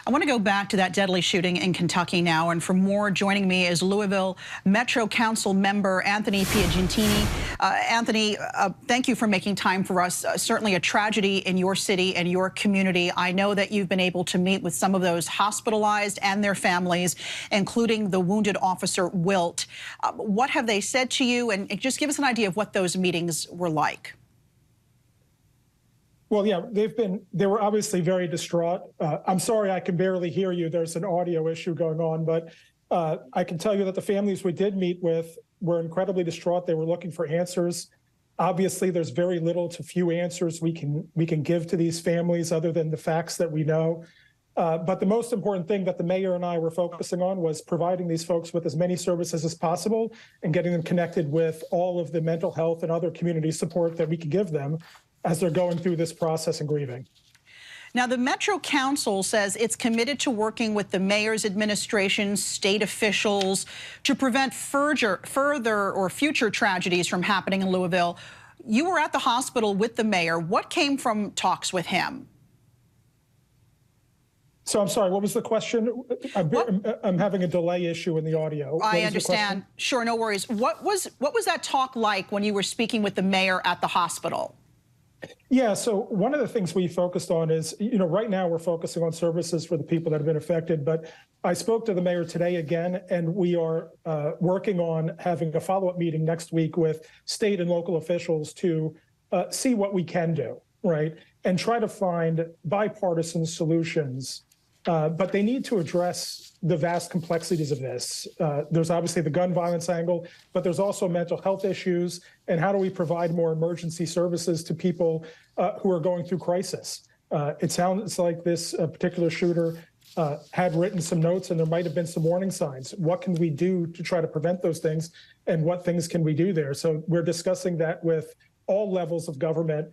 I want to go back to that deadly shooting in Kentucky now, and for more, joining me is Louisville Metro Council member Anthony Piagentini. Anthony, thank you for making time for us. Certainly a tragedy in your city and your community. I know that you've been able to meet with some of those hospitalized and their families, including the wounded officer Wilt. What have they said to you? And just give us an idea of what those meetings were like. Well, yeah, they were obviously very distraught. I'm sorry, I can barely hear you. There's an audio issue going on, but I can tell you that the families we did meet with were incredibly distraught. They were looking for answers. Obviously, there's very little to few answers we can give to these families other than the facts that we know. But the most important thing that the mayor and I were focusing on was providing these folks with as many services as possible and getting them connected with all of the mental health and other community support that we could give them as they're going through this process and grieving. Now, the Metro Council says it's committed to working with the mayor's administration, state officials, to prevent further or future tragedies from happening in Louisville. You were at the hospital with the mayor. What came from talks with him? So I'm sorry, what was the question? I'm having a delay issue in the audio. I understand. Sure, no worries. What was that talk like when you were speaking with the mayor at the hospital? Yeah, so one of the things we focused on is, right now we're focusing on services for the people that have been affected, but I spoke to the mayor today again, and we are working on having a follow-up meeting next week with state and local officials to see what we can do, right? And try to find bipartisan solutions, but they need to address the vast complexities of this. There's obviously the gun violence angle, but there's also mental health issues, and how do we provide more emergency services to people who are going through crisis? It sounds like this particular shooter had written some notes, and there might have been some warning signs. What can we do to try to prevent those things, and what things can we do there? So we're discussing that with all levels of government,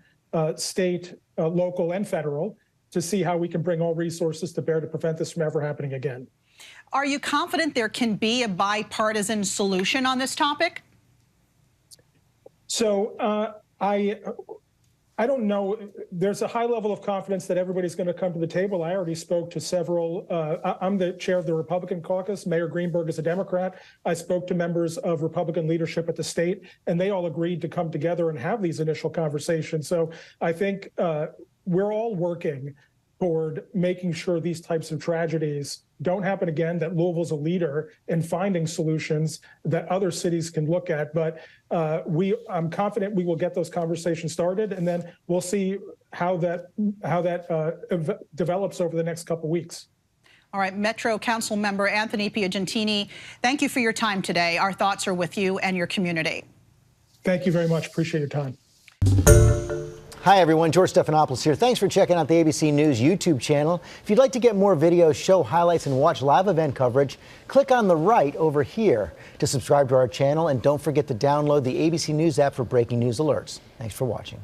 state, local, and federal, to see how we can bring all resources to bear to prevent this from ever happening again. Are you confident there can be a bipartisan solution on this topic? So I don't know. There's a high level of confidence that everybody's going to come to the table. I already spoke to several. I'm the chair of the Republican caucus. Mayor Greenberg is a Democrat. I spoke to members of Republican leadership at the state, and they all agreed to come together and have these initial conversations. So I think we're all working toward making sure these types of tragedies don't happen again, that Louisville's a leader in finding solutions that other cities can look at. But I'm confident we will get those conversations started, and then we'll see how that develops over the next couple of weeks. All right, Metro Council member Anthony Piagentini, thank you for your time today. Our thoughts are with you and your community. Thank you very much. Appreciate your time. Hi, everyone. George Stephanopoulos here. Thanks for checking out the ABC News YouTube channel. If you'd like to get more videos, show highlights, and watch live event coverage, click on the right over here to subscribe to our channel. And don't forget to download the ABC News app for breaking news alerts. Thanks for watching.